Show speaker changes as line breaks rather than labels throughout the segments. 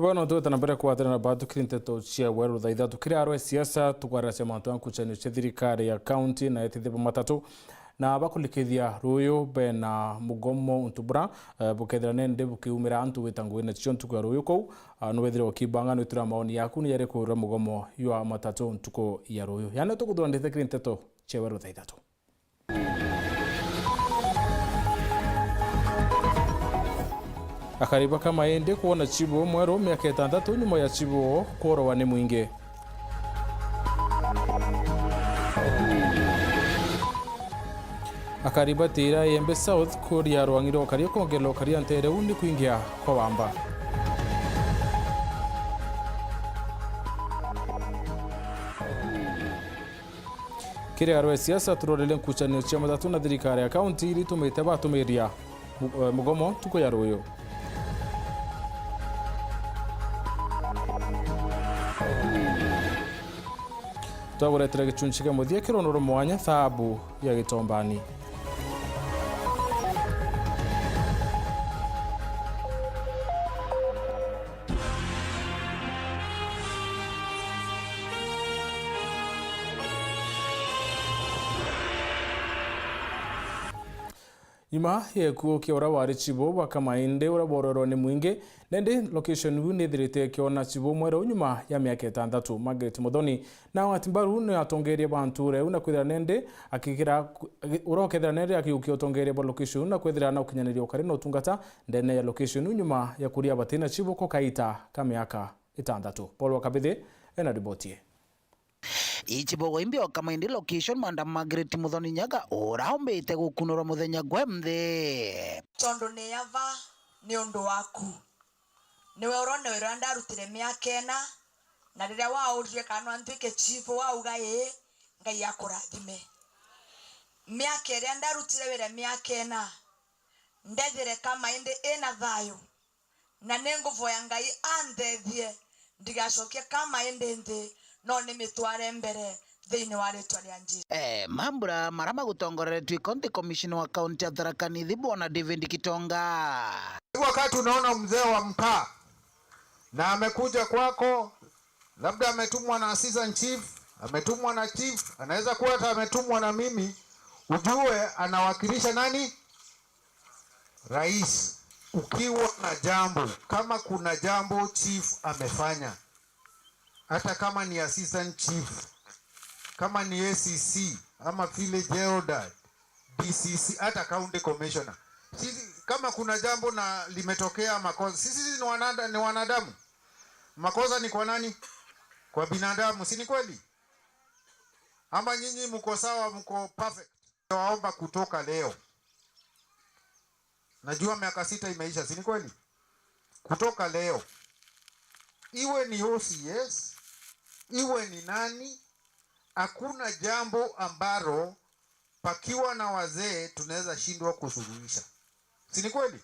Bono tu tanambere kuatana batu kirinteto chia weru thaitha tukiri arwe siasa tukwarasya mantu ankuchanio cia thirikari ya county na etithipo matatu na bakulikithia ruyu bena mugomo untubura bukethira nende bukiumira antu witangu ina cio ntuku ya ruyu kou nuwethire wakibanga nwitira maoni yaku ni yari kuura mugomo yua matatu ntuku ya ruyu yana tukuthondete kirinteto chia weru thaithatu. Akariba kama ende kuona chibu mwero miaka 6 nyuma ya chibu kuorowa ni mwingi. Akariba tira Embe South kuria rwangiro karia kongelo karia ntere undi kuingia kwa wamba. Kire arwe siasa turorele nkuchanio cia matatu na thirikari ya county ili tumite batumiria mugomo tuko ya ruyu. Twaguretera gichunchike muthia kironoro mwanya thabu ya Gitombani. Ima yeku kiora wari chibo bakamainde ura bororo ni mwingi nende location wu nithirite kiona chibo mwero nyuma ya miaka 6 Margaret Muthoni na watimbaru ni atongeria banture una kwithira nende akikira urokethira nende akiukiotongeria ba location na kwithira na ukinyaniria ukari no tungata ndene ya location nyuma ya kuria batina chibo ko kaita ka miaka 6 Paul Wakabithe ena ribotie.
Ichibo imbio kama indi location manda Margaret Muthoni nyaga urahombete gukunura muthenya gwemthe
tondo ne yava ni undu waku niwe urone wira ndarutire miaka 4 na riria waurire kana ntwike chief wauga ngai yakurathime miaka iria ndarutire wira miaka 4 ndethire kama indi ina thayo na nenguvoya ngai andethie ndigacokie kama indi nthi no ni mitware mbere thiini wa ritwa ria Jesu.
Mambura marama gutongoreretwe county commission wa county ya Tharaka Nithi bwana David Kitonga.
Wakati unaona mzee wa mtaa na amekuja kwako, labda ametumwa na assistant chief, ametumwa na chief, anaweza kuwa hata ametumwa na mimi, ujue anawakilisha nani? Rais. Ukiwa na jambo, kama kuna jambo chief amefanya, hata kama ni assistant chief, kama ni ACC ama village elder, DCC, hata county commissioner, sisi kama kuna jambo na limetokea makosa, sisi ni wanadamu. Makosa ni kwa nani? Kwa binadamu, si ni kweli? Ama nyinyi mko sawa, mko perfect? Naomba kutoka leo, najua miaka 6 imeisha, si ni kweli? Kutoka leo, iwe ni OCS, iwe ni nani, hakuna jambo ambalo pakiwa na wazee tunaweza shindwa kusuluhisha, si ni kweli?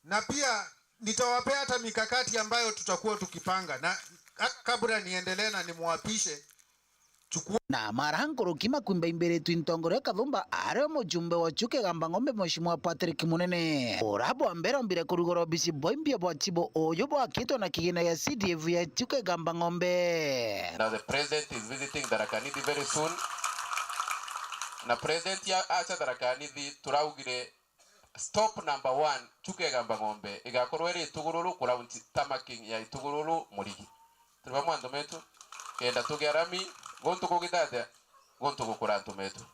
Na pia nitawapea hata mikakati ambayo tutakuwa tukipanga, na kabla niendelee na nimwapishe chukua
na marahankuru kima kwimba imbere twintongore Kathumba are mujumbe wa chuke gamba ngombe mheshimiwa Patrick Munene urabo ambera mbire kurugoro bisi boimbia bwa chibo oyo bwa kito na kigina ya CDF ya chuke gamba ngombe.
Now the president is visiting Tharaka Nithi very soon. Na president ya acha Tharaka Nithi turaugire stop number 1 chuke gamba ngombe igakorwo ri tugururu kuraundi tamaking ya tugururu murigi tuba mwando metu kenda tugerami gonto kugitata gonto gukurantu metu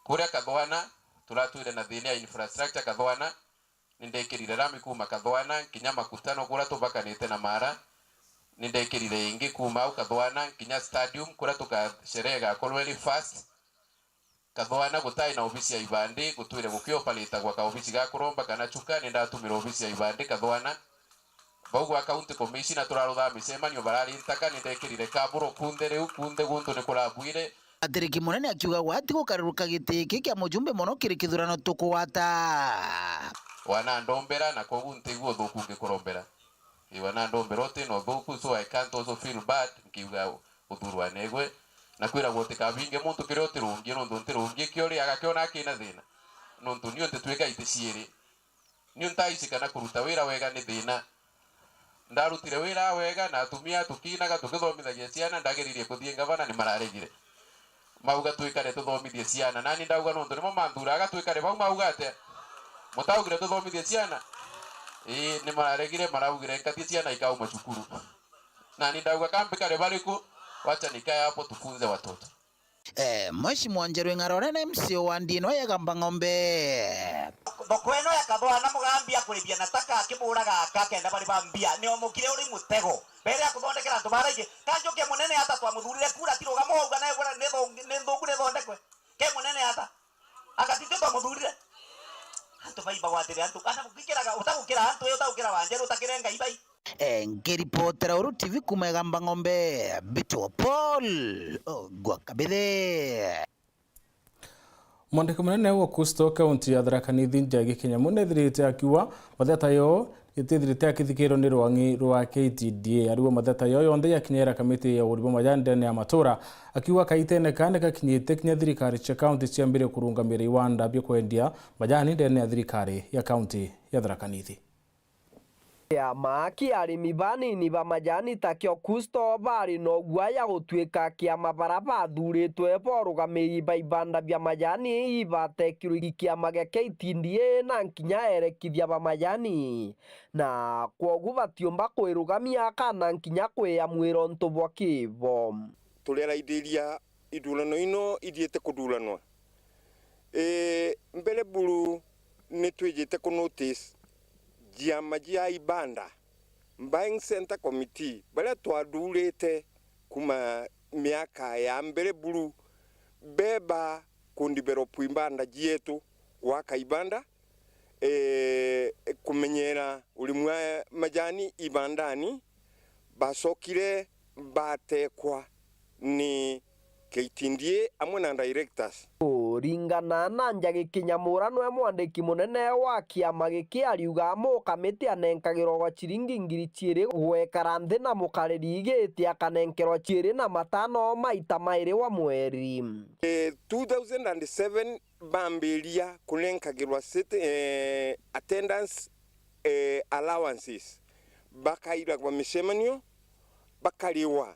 kuria Kathwana turatuire na thini ya infrastructure Kathwana nindekirire rami kuma Kathwana kinya makutano kura tubakanite na mara nindekirire ingi kuma au Kathwana kinya stadium kura tukasherega kolweli fast Kathwana gutai na ofisi ya Ibandi gutuire gukio palita kwa ofisi ga kuromba kana chuka nindatumira ofisi ya Ibandi Kathwana baugu county commissioner turarutha micemanio barari ntaka nindekirire kaburo kunde guntu ni kurabuire.
Patrick Munene akiuga wati gukaruruka gitiki kia mujumbe mono kiri kithurano tukwata
wana ndombera na kogunte guo thuku ngikurombera wana ndombera ote no thuku, so I can't also feel bad nkiuga uthurwa negwe na kwira gotika binge muntu kiroti rungi no ndonte rungi kiori agakiona kina thina no ntunio nte tweka iticiere ni untaisi kana kuruta wira wega ni thina ndarutire wira wega na atumia tukinaga tukithomithagia ciana ndagiririe kuthie ngavana ni mararegire mauga twikare tuthomithie ciana nani ndauga nondu nimo manthuraga twikare bau mauga ate mutaugire tuthomithie ciana ni mararegire maraugire nkatie ciana ikauma cukuru nani ndauga kambikare bariku wacha nikae hapo tufunze watoto.
Mheshimiwa Njeru Ng'arore na MCO wa Ndino ya Gamba Ng'ombe
thoko eno ya kathwa na mugambia kuribia nataka akiburaga akakenda bari bambia ni omukire uri mutego mbere ya kuthondekera andu baraige kanjoke munene hata twamuthurire kura tiroga muhauga naye bora ne thungure thondekwe ke munene hata akatitio twamuthurire andu baiba gwatire andu kana mukikiraga utagukira andu utagukira Wanjeru utakirenga ibai.
Ngiripotera Uru TV kuma Gamba Ng'ombe Bito Paul Gwakabithe.
Mwandiki munene wa Kusto kaunti ya Tharaka Nithi Njagi Kinyamu nethirite akiwa matheta yo itithirite akithikiro ni rwangi rwa KTDA ariwo matheta yo yonthe yakinyera kamiti ya urimo majandene ya matura akiwa kaitene kane kakinyite kinya thirikari cia kaunti cia mbere kurungamira iwanda byo kwendia majani ndene ya thirikari ya kaunti ya Tharaka Nithi.
Ya maki arimi banini ba majani takio Kusto bari no gwaya gutwika kia mabaraba thuritwe borugamiri ba ibanda bya majani ibatekiru kia mage KTDA na nkinya erekithia ba majani na kwogu batiomba kwirugamia kana nkinya kwia mwiro ntubwa kibo
tulera idiria idulano ino idiete kudulanwa mbele bulu netwejete ku notice jiama jia ibanda buying center committee bale twadurete kuma miaka ya mbele bulu beba kundiberopu ibanda jietu waka ibanda kumenyera ulimwa majani ibandani basokire batekwa ni KTDA amwe na directors
ringana na Njagi Kinyamu no mwandiki munene wa kiama giki ariuga mu kamiti anenkagirwo gwa ciringi 2,000 gwekara nthi na mukariri igiti akanenkerwa 25 maita mairi wa mweri
2007 bambiria kunenkagirwa attendance allowances bakaira kwa misemanio bakariwa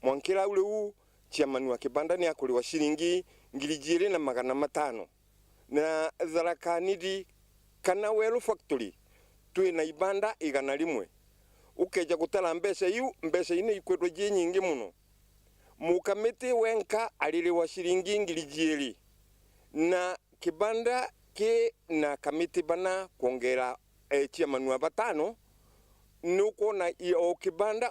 mwankira ule chairman wa kibanda ni akuriwa shilingi 2,500 na Tharaka Nithi kana Welu factory twina ibanda 100 ukeja gutala mbesa yu mbesa ine ikwetwa je nyingi muno mukamiti wenka aliriwa shilingi 2,000 na kibanda ke na kamiti bana kuongera chairman wa batano nuko na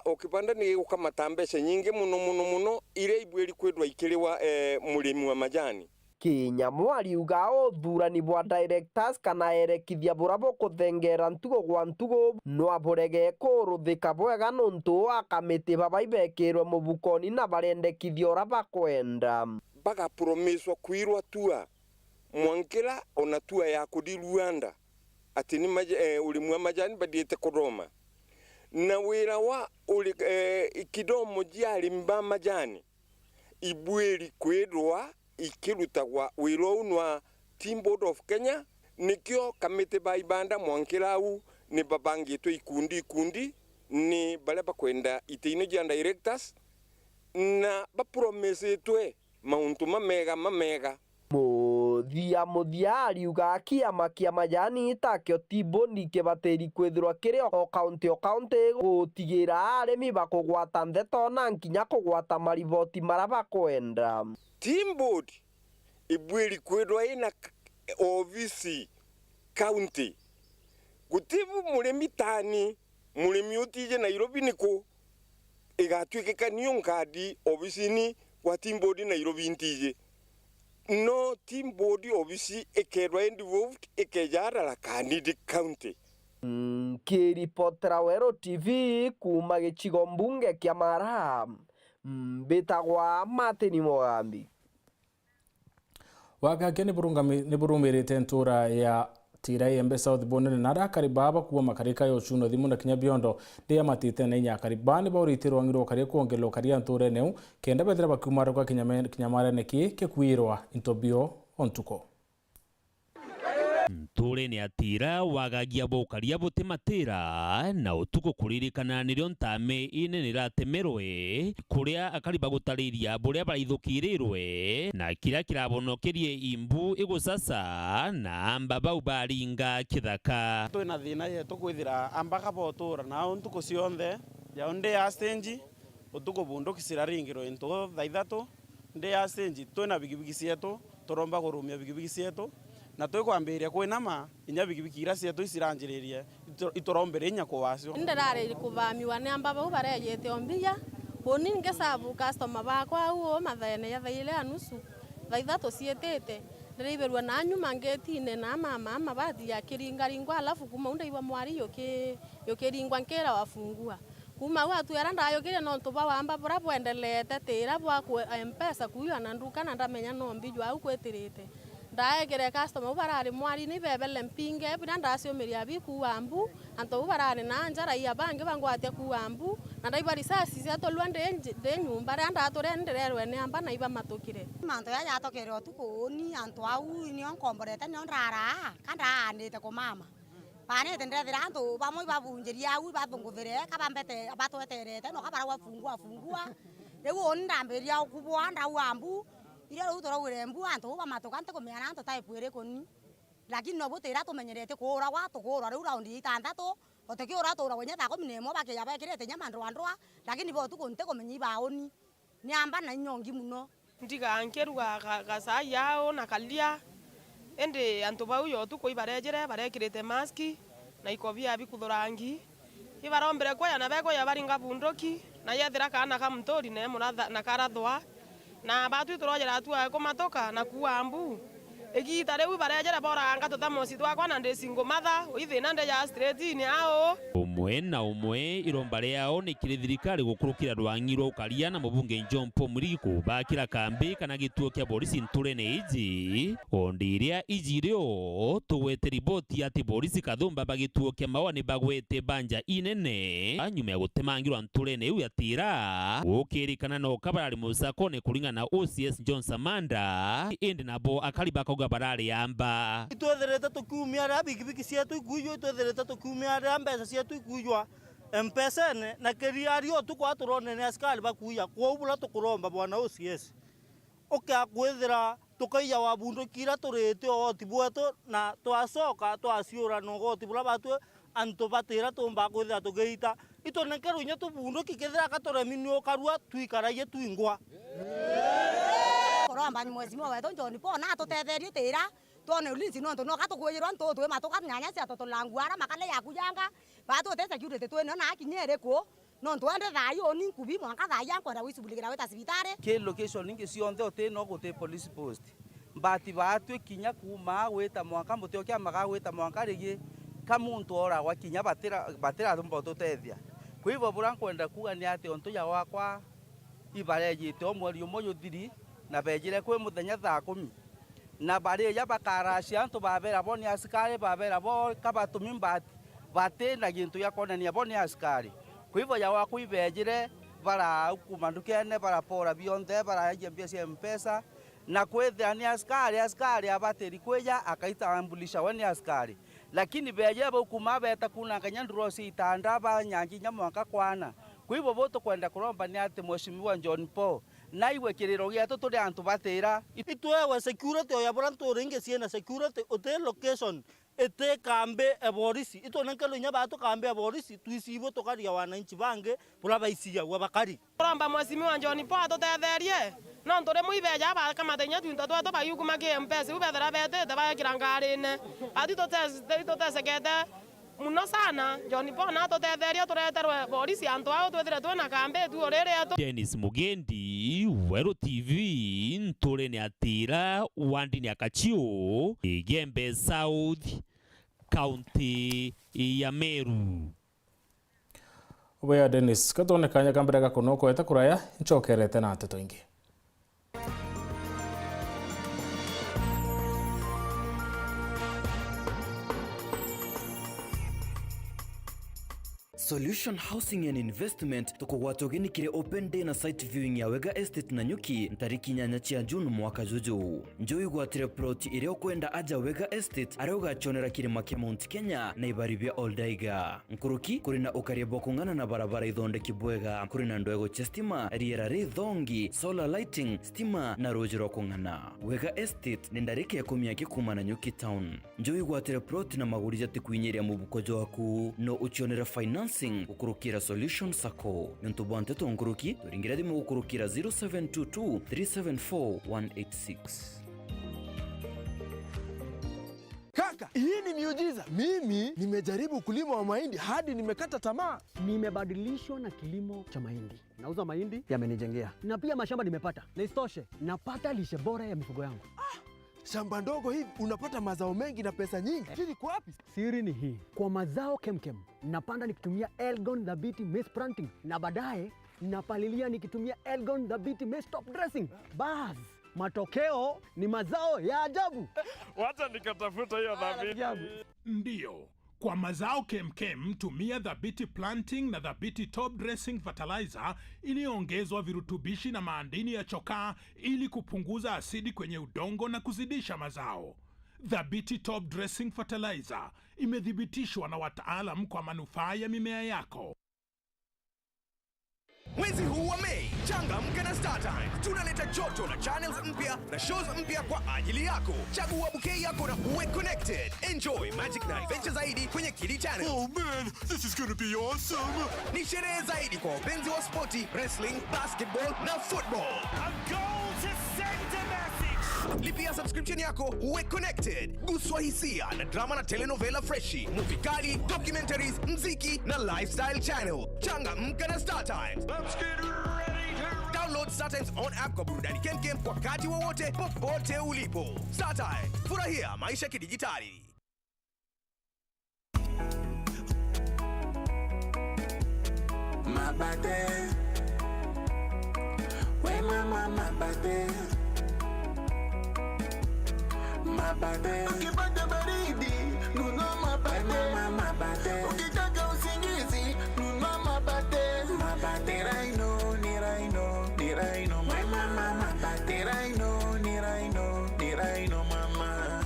okibanda ni ukamata mbesa nyingi muno ire ibweri kwedwa ikiriwa murimi wa majani.
Kinyamu ariuga uthurani bwa directors kana erekithia burabo kuthengera ntugo gwa ntugo no aborege kuruthika bwega nuntu akamiti babaibekirwe mubukoni na barendekithia ora bakwenda
baga promiswa kwirwa tua mwankira ona tua ya kudiruanda ati ni ulimwa majani badiete kuroma na wira wa kidomo jiari mba majani ibweri kwedwa ikirutagwa wira unwa Team Board of Kenya nikyo kamite ba ibanda mwankirau ni babangitwe ikundi ni bale bakwenda iteino ja directors na ba promisetwe mauntu mamega muthia ariuga kiama kia majani takio Tibondi kibateri kwithirwa kiri o county gutigira arimi bakugwata ndeto na nkinya kugwata mariboti maraba kwenda Team Board ibwiri kwithirwa ina ofisi county gutibu murimi tani murimi utije Nairobi niko igatwikekanio ngadi ofisini kwa Team Board Nairobi ntije no Team Board ofisi ekerwa involved ekejara Tharaka Nithi county. Kiripotera Wero TV kuma gicigo mbunge kia Mara betagwa Martin Mugambi.
Wakake ni burumirite ntura ya Tirai Embe South Bonene na rakari baba kuwa makarika yo chuno thimu na kinya biondo ndia matite na inya karibani bauritirwa ngiro kari kuongelo kari anture neu kenda bethera bakumara kwa kinyamara neki kekwirwa intobio ontuko
Ntule ni atira wagagia bokaria botematera na utuko kuririkana nirio ntame ine niratemerwe kuria akariba gutariria buria baraithukirirwe na kira kirabonokerie imbu igusasa na amba bau baringa kithaka.
Twina thina yetu kwithira ambaka botura na untuko cionthe ya nde ya stage utuko bundu kisiraringiro into thaithatu nde ya stage twina bigibigi cietu turomba gurumia bigibigi cietu na twikwambiria kwinama inya bigibigi ira cietu isiranjiririe iturombere inya kuwacio
ndarari kuvamiwa ni amba bau bareyete ombia boni ngesabu customer bakwa au mathene ya thaile anusu thaithatu cietete ndiriberwa na nyuma ngetine na mama mabati ya kiringaringwa alafu kuma undaiwa mwari yokiringwa nkera wafungua kuma watu yaranda yokire no ntuba wamba bora bwendelete tira bwa ku mpesa kuyo na nduka na ndamenya no mbijwa au kwetirite ndaegere customer ubarari mwari ni bebele mpinge bina ndaciomeria biku wambu anto ubarari na njara ya bange bangwatia ku wambu na ndaiba risasi cia tolwa de nyumba randa turendererwe ne amba na iba matukire
manto ya yatokere otuko ni anto au ni onkomborete ni onrara kanda anete ko mama pane tendera anto bamwe babunjeria au babunguvire kabambete abatweterete no kabara wafungua rego ndamberia kubwa nda wambu ira rutora urembu anto bamatokante komera anto taipwere koni lakini no botera tumenyerete kura watu kura ru raundi itandatu otekiura tura wenye thako minemo bakeya bekirete nyamandwa ndwa lakini bo tukonte komenyi baoni ni amba na nyongi muno
ndiga nkeruga gasa yao na kalia ende anto bau yo tuko ibarejere barekirete maski na ikobia bikuthurangi ibarombere kwa na bego ya baringa bundoki na yethira kana kamtori ne muratha na karathwa na batu turojera tuwa komatoka na kuambu egita rewi barejera bora anga totamosi twakwa na ndesingo matha uithina nde ya straight ni ao
umwe na umwe iromba riao ni kiri thirikari gukurukira rwangiro ukaria na mubunge John Paul Muriku bakira kambi kana gituo kia polisi Ntule ne iji ondiria ijirio tuwete riboti ati polisi Kathumba bagituo kia mawani bagwete banja inene anyume ya gutemangirwa Ntule ne uyatira ukirikana no kabarari musako ne kuringana OCS John Samanda indi nabo akariba koga barari amba
itwetherete tukumia ra bigibigi cietu iguyo itwetherete tukumia ra mbesa cietu iguyo mpesa ne na keriario tukwa turone ne askari bakuya kwobula tukuromba bwana OCS oka kwethera tukaiya wabundu kira turete oti bwetu na twacoka twaciura no goti bula batu anto batira tumba kwethera tugeita itonekero inya tubundu kikethera katoremini okarua tuikaraye tuingwa
koromba ni mwezi mwa wetu John Paul na tutetherio tira tuone ulinzi no nto no katukwirwa nto twe matoka nyanya cia tutulangwara makale ya kuyanga batu te security twe no na kinyere ko no twende thayo ni nkubi mwanka thaya kwenda wisubuligira weta cibitare
ke location ningi cionthe ote no gote police post mbati batwe kinya kuma weta mwanka muteo kya maga weta mwanka rigi kamuntu ora wa kinya batira thumba tutethia kwivo bura kwenda kuga ni ati onto ya wakwa ibarejite omweri umoyo thiri na bejire kwe muthenya thaa 10 na bari ya bakaracia antu babera boni askari babera bo kabatumi mbati bate na gintu ya konania boni askari kwivo ya wakwa ibejire bara kumandukene bara pora bionde bara yembia cia mpesa na kwethia ni askari abateri kweja akaita ambulisha wani askari lakini beje bo kumabeta kuna kanyanduro si itanda ba nyangi nyamwaka kwana kwivo boto kwenda kuromba ni ati mheshimiwa John Paul na iwe kiriro gietu turi antu batira itwewe security ya branto ringe siena security hotel location ete kambe eborisi itonekelo nya batu kambe eborisi tuisibo tokaria wananchi bange pura baisia wa bakari
kuromba mheshimiwa John Paul tutetherie no ntore muibeja ba kamatenya twinto twato bayukuma ke mpesa ubethera betete bayakirangarine ati totesekete muno sana John Paul na tutetheria tureterwe polisi antu ao twethire twena kambe tu orere ato
Dennis Mugendi Weru TV Ntule ni atira wandi ni akachio Igembe South County ya Meru
Ubeya Dennis katone kanya kambere gakonoko eta kuraya nchokerete na ateto ingi
Solution Housing and Investment tukugwatogeni kire open day na site viewing ya Wega Estate na Nyuki tariki 8 June mwaka juju. Njoi gwatire plot ire kwenda aja Wega Estate are ugachonera kirima kia Mount Kenya na ibaribia Oldaiga. Nkuruki kuri na ukaribo kungana na barabara ithonde kibwega kuri na ndwego chestima riera thongi solar lighting stima na rojiro kungana. Wega Estate ni ndariki ya 10 kuma na Nyuki town. Njoi gwatire plot na magurija tikwinyeria mubukojo waku no uchonera financing ukurukira Solution Sacco. Ntubante tonguruki turingira dimu ukurukira 0722 374 186.
Kaka, hii ni miujiza. Mimi nimejaribu kulima wa mahindi hadi nimekata tamaa.
Nimebadilishwa na kilimo cha mahindi. Nauza mahindi yamenijengea. Na pia mashamba nimepata. Na isitoshe, napata lishe bora ya mifugo yangu.
Shamba ndogo hivi unapata mazao mengi na pesa nyingi. Siri kwa wapi?
Siri ni hii. Kwa mazao kemkem, napanda nikitumia Elgon Dhabiti Maize Planting na baadaye napalilia nikitumia Elgon Dhabiti Maize Top Dressing. Bas, matokeo ni mazao ya ajabu.
Wacha nikatafuta hiyo Dhabiti.
Ndio. Kwa mazao kemkem tumia Dhabiti Planting na Dhabiti Top Dressing Fertilizer iliyoongezwa virutubishi na madini ya chokaa ili kupunguza asidi kwenye udongo na kuzidisha mazao. Dhabiti Top Dressing Fertilizer imethibitishwa na wataalam kwa manufaa ya mimea yako.
Mwezi huu wa Mei, changamka na StarTimes. Tunaleta joto na channels mpya na shows mpya kwa ajili yako. Chagua bouquet yako na uwe connected. Enjoy magic na adventure zaidi kwenye Kiddy Channel.
Oh man, this is gonna be awesome.
Ni sherehe zaidi kwa wapenzi wa spoti, wrestling, basketball na football.
A goal to send a message.
Lipia subscription yako uwe connected. Guswa hisia na drama na telenovela freshi, movie kali, documentaries, mziki na lifestyle channel. Changamka na StarTimes.
Let's get ready to
download StarTimes on app kwa burudani kemkem wakati wowote popote ulipo. StarTimes, furahia maisha kidijitali.
Mabade, we mama mabade, mabade. Ukipata baridi, nunua mabade, mabade. Ukitaka usingizi, nunua mabade, mabade. Raino, ni raino, ni raino, mama mabade. Raino, ni raino, ni raino, mama.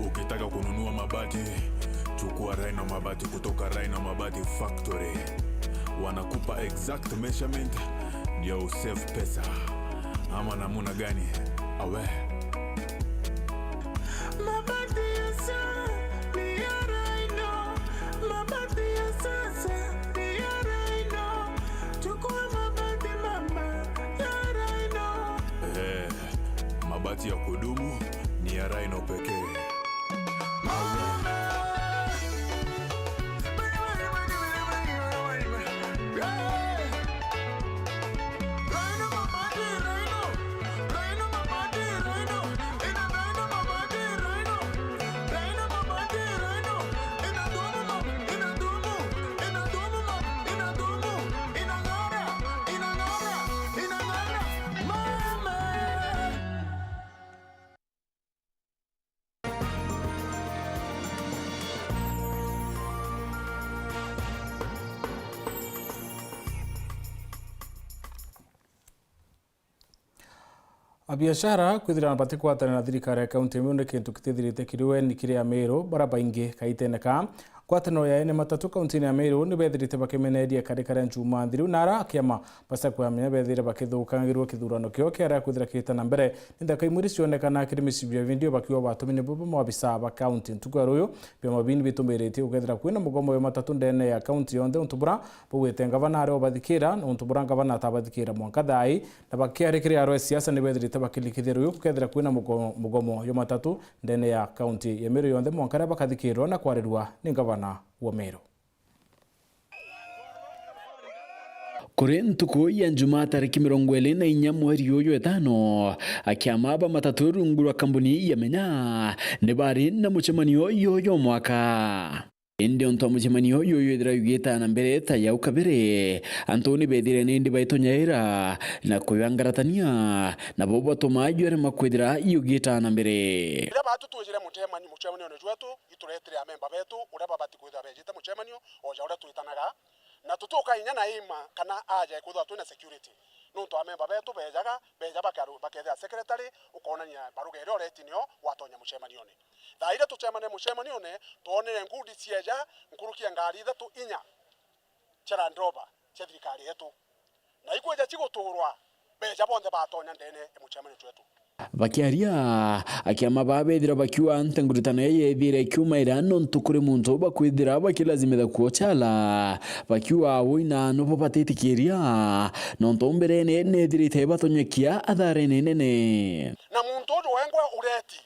Ukitaka kununua mabati, chukua Raino Mabati kutoka Raino Mabati Factory. Wanakupa exact measurement ndio usave pesa. Ama namuna gani? Awe
mabati ya sasa ni ya Raino, mabati ya sasa ni ya Raino. Chukua mabati mama ya Raino.
Mabati ya kudumu ni ya Raino pekee.
Biashara kwithira bati kwatana na thirikari ya kaunti imwe ni kintu kitithirite kiriwe ni kiri ya Meru baraba ingi kaiteneka kwatano ya ene matatu kaunti ya Meru ni bethirite bakimeneria karikara njuma thiru nara kiama basa kwa menya bethire bakithukangirwo kithurano kio kiara kwithira kitana mbere ndaka imuri cionekana kirimicibia video bakiwa batumine bobo mwabisa ba kaunti ntukaro uyu pia mabini bitumerete ukethira kwina mugomo ya matatu ndene ya kaunti yonde untubura bugwete ngavana ari obathikira untubura ngavana tabathikira mwanka thai na bakiarikire aro siasa ni bethirite bakilikithira uyu ukethira kwina mugomo ya matatu ndene ya kaunti ya Meru yonde mwanka bakathikirwa na kwarirwa ni ngavana wa Meru.
Kuri ntuku ya Jumaa tariki 24 mweri uyu etano akiamaba matatu rungurwa kambuni ya menya ni bari na muchemanio yoyo mwaka. indi onto mucemanio yoyo ithira yugita na mbere ta yau kabere Antoni bethire nindi baitonyaira na kuyangaratania na bobo tumajo makwithira yugita na mbere
ira batu tujire mucemanio ne jwetu ituretire amemba betu ura babati kwithira bejite mucemanio oja ura tuitanaga na tutuka inya na ima kana aja kuthwa tuna security nuntu amemba betu beja bakethia secretary ukonania barugere oretinio watonya mucemanio ne thaire tucemane mucemanio ne tuonere ngudi cieja nkurukia ngari ithatu inya chera ndroba cia thirikari yetu na ikweja ciguturwa beja bonthe batonya ndene mucemanio twetu
bakiaria akiama babethira bakiwa ntengurutana yethire kiuma irano ntukuri muntu bakwithira bakilazimira kuochala bakiwa wina no papatitikiria no ntombere ne thirite batonyekia athare nene
na muntu wengwa ureti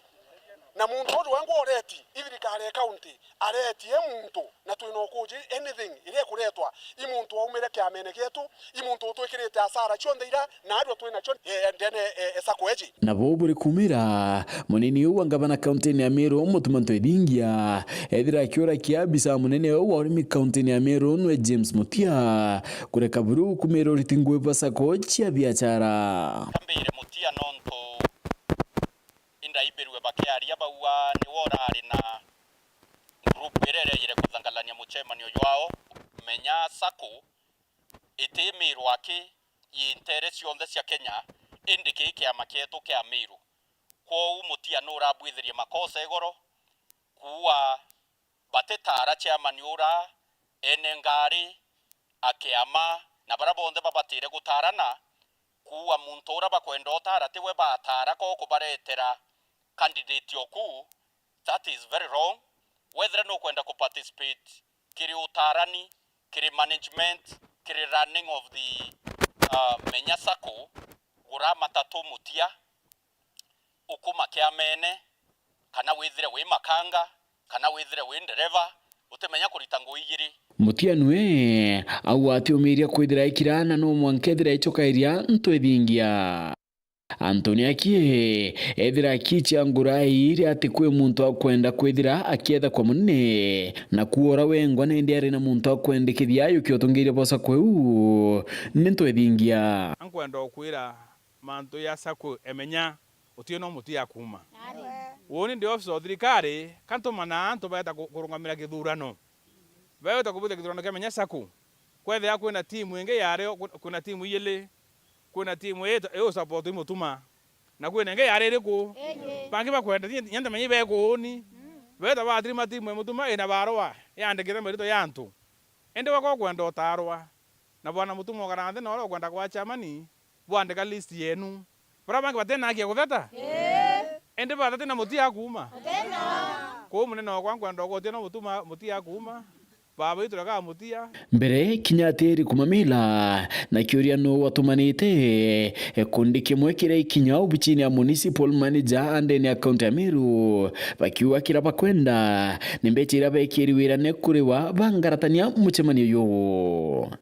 na muntu wengwa ureti ithirikari county areti muntu na twinokuji anything ile kuretwa imuntu waumire kiamene gitu imuntu twikirite asara chondeira na adu twina chon ndene esakweji
na boburi kumira munini wa ngabana county ya Meru mutumanto edingia ethira kiora kiabisa munene wa urimi county ya Meru no James Mutia kureka buru kumero ritingwe basako chia biachara
kambire Mutia nonto inda iberwe bakiaria bawa ni worari na group irereyire kuthangalania mucemanio wao menya sako itimirwa ki yintere cionthe cia Kenya indiki kiama kietu kia Meru kwa Mutia no rabwithirie makosa igoro kuwa batetara chairman ura ene ngari akiama na barabonthe babatire gutarana kuwa muntu ura bakwenda utara tiwe batara ko kubaretera candidate yoku. That is very wrong. Whether no kwenda ku participate kiri utarani kiri management kiri running of the Menya Sacco gura matatu Mutia ukuma kia mene kana withire wi makanga kana withire wi ndereva utemenya kuritango igiri
Mutia nwe au atiumiria kwithira ikirana no mwankethira icokairia ntwithingia Antoni akie ethira kicha ngurai iri ati kwe muntu akwenda kwithira akietha kwa munne na kuora wengwa nende ari na muntu akwendekithia yukiotongeire bosa kweu nintwithingia
ankwenda okwira mantu ya Sacco emenya utio no Mutia kuma woni ndi office of thirikari kanto mana antu baeta kurungamira githurano baeta kubuta githurano kya Menya Sacco kwethia kwina timu inge yare kuna timu yele kuna timu yetu support imutuma na kwina inge yare riku bangi bakwenda nyanda menyi beko ni baeta batrima timu imutuma ina barwa yandikira merito yantu ende bako kwenda otarwa na bwana mutumo garanthe no kwenda kwa chamani bwandika list yenu bara bangi batena akia kutheta ende bathate na Mutia kuma ko munene wakwa kwenda ogotia no mutuma Mutia kuma baba ituraga Mutia
mbere kinyatiri kumamila na kiuria no watumanite kundi kimwe kire ikinya ubichini ya municipal manager ande ni account ya Meru bakiwa kira bakwenda nimbechira bekiriwira ne kuriwa bangaratania mucemanio yo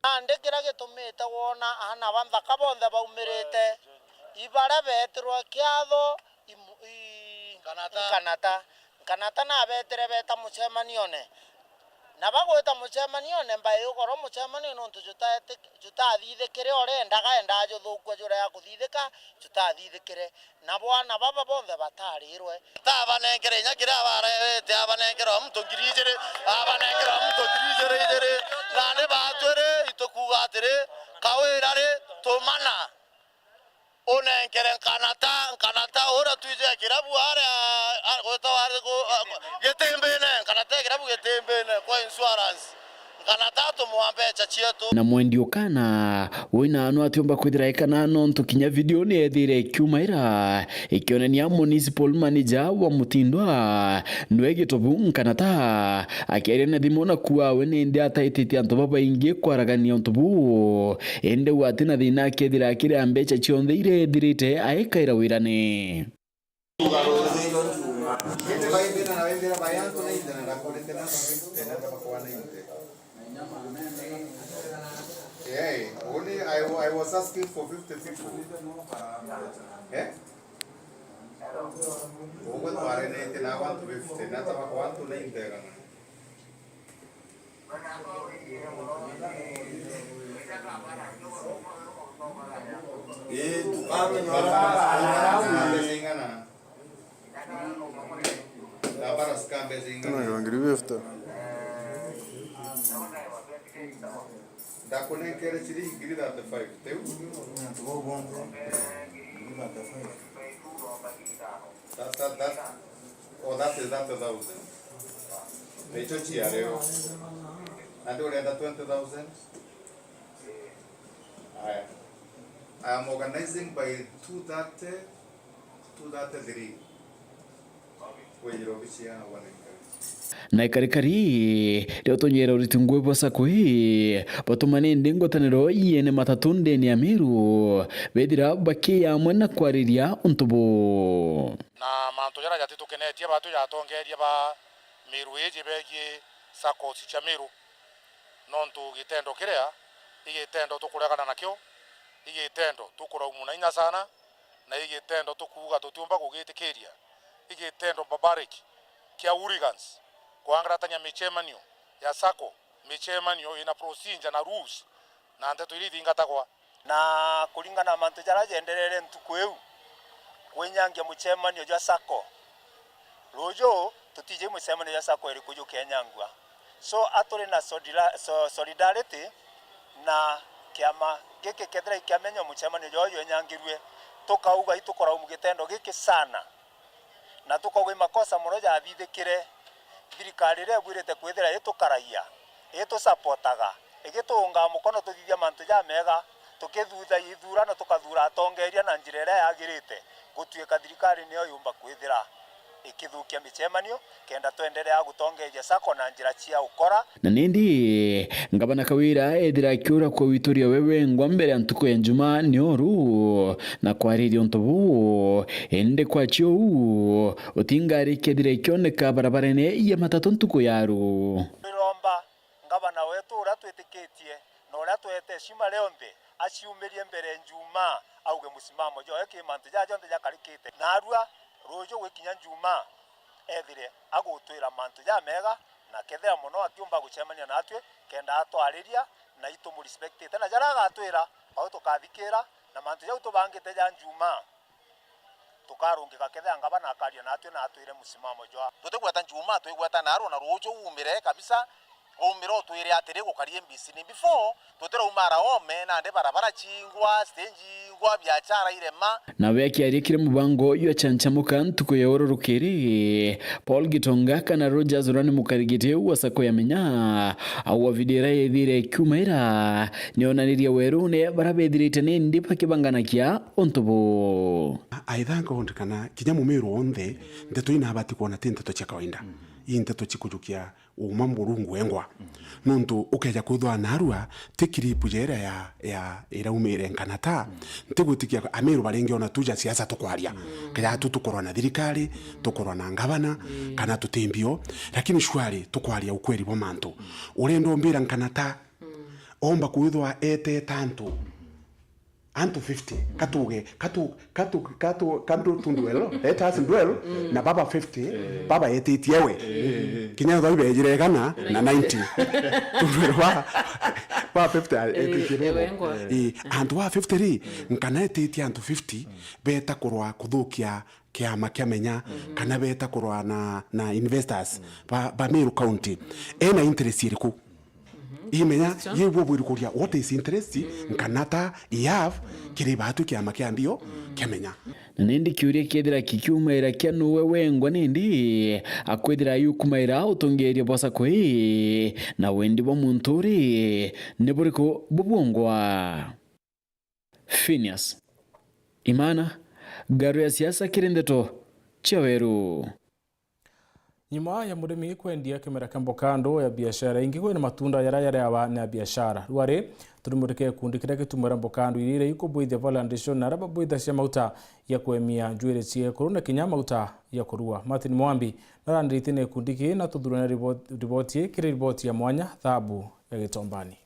ande kira gitumite wona ana bantha kabonthe baumirite ibara betirwa kiatho kanata na betere beta mucemanio ne na bagweta mucemanio ne mbaye ukoro mucemanio nontu jutathithikire orendaga endajo thukwa jura ya kuthithika jutathithikire na bwana baba bonthe batarirwe tabanengere nyakira barete abanengero mtu girijere na ne batwere itokugatire kawirare tomana onenkere kanata ora tuje kirabu ara goto ara getembene kanata kirabu getembene kwa insurance kanata to muambecha chieto
na mwendio kana wina anu atiomba kwithira ikana no ntukinya video ni ethire kiumaira ikionania municipal manager wa Mutindwa nwege tobu kanata akiere na dimona kuwa wene ndi ataititi antu baba ingi kwaragania ntubu ende watina thina kethira akire ambecha chionde ire dirite aekaira wirane
Yeah, only I was asking for 50 people. Yeah? I want to be 50, not I want to name there.
That is 1,000. They touch here, and do that 20,000. I am organizing by 2:30
na ikarikari rĩo tũnyera ũritungwe bosa kwĩ batumane ndingotanĩro yene matatunde ni amiru bethira bakia mwana kwariria untubu
na manto yara yati tukenetie batu yatongeria ba miru eje begi sako sicha miru nontu gitendo kirea igitendo tukuregana nakyo igitendo tukura umunaina sana na igitendo tukuga tutiumba kugitikiria igitendo barbaric kia hooligans kuangaratanya michemanio ya sako michemanio ina procedure na rules na nteto iri thingatagwa
na kulingana na mantu jara jenderere ntukweu kwenyangia muchemanio ja sako rojo tutije muchemanio ja sako eri kuju kenyangwa so atore na solidarity na kiama gike kedra kiamenya muchemanio jo nyangirwe tukauga itukora umugitendo gike sana na tukogwe makosa moroja athithikire thirikari re bwirete kwithira itukaraia itusapotaga igitunga mukono tuthithia mantu ja mega tukithutha ithurano tukathura atongeria na njira ira yagirite gutuika thirikari niyo yumba kwithira ikithukia michemanio kenda twendelea gutongeria sako na njira cia ukora
na nindi ngabana kawira ethira kiura kwa wituria wewe ngwa mbere ya ntuko ya njuma ni oru na kwaririo ntubu ende kwa chio utingari kedire kioneka barabarene ya matatu ntuko yaru
biromba ngabana wetu ura twitikitie na ura twete shima leombe aciumirie mbere njuma auge musimamo jo eke mantu ja jonde ja karikite narua rojo gwikinya njuma ethire agutwira mantu ja mega na kethera muno akiumba gucemania natwe kenda atwariria na itu mu respect na jara gatwira au tukathikira na mantu ja utubangite ja njuma tukarungika kethera ngabana akaria natwe na atwire musimamo jo
tutigweta njuma twigweta naro na rojo umire kabisa umiro twire atire gukarie mbisini before tutira umara ome na nde barabara chingwa stage ngwa biachara irema
na weki arikire mubango yo chanchamuka ntuko ya ororukiri Paul Gitonga kana Rogers Rani mukarigite wasako ya menya au vidira yethire kumaira nionaniria werune barabethirite ne ndipa kibangana kia ontubo
aithanga ondikana kinyamu mero onthe ndeto ina abati kuona tinteto cha kawaida inteto chikujukia uma murungu engwa nontu ukeja kuthwa narua tikiripu jera ya iraumire nkanata ntigutikia amiru barengi ona tuja siasa tukwaria kaya tukorwa na thirikari tukorwa na ngabana kana tutembio lakini shwari tukwaria ukweli bo mantu urendo mbira nkanata omba kuithwa ete tantu antu 50 katu tunduelo etas duel na baba 50 baba etitiewe kinya tho ibejire kana na 90 tunduelo wa 50 etitiewe antu wa 50 nkana etiti antu 50 beta kurwa kuthukia kiama kiamenya kana beta kurwa na investors ba Meru County ena interest iriku imenya yewo bwirikuria what is interest nkanata have kiri batu kiama kiambio kiamenya
nindi kiuria kethira kikiumaira kianu wewe ngwa nindi akwethira yukumaira utongeria bosa kwi na wendi bo munturi neburiko bubungwa Phineas Imana garu ya siasa kirendeto chaweru
nyuma ya murimi kwendia kimera kambo kando ya biashara ingi kwena matunda yara na biashara rware turimurike kundi kira gitumura mbokando irire yuko boithe validation na raba boithe cia mauta ya kwemia njwire cie korona kinya mauta ya kurua Martin Mwambi naranditine kundi ki na tuthurana riboti kire riboti ya mwanya thabu ya Gitombani.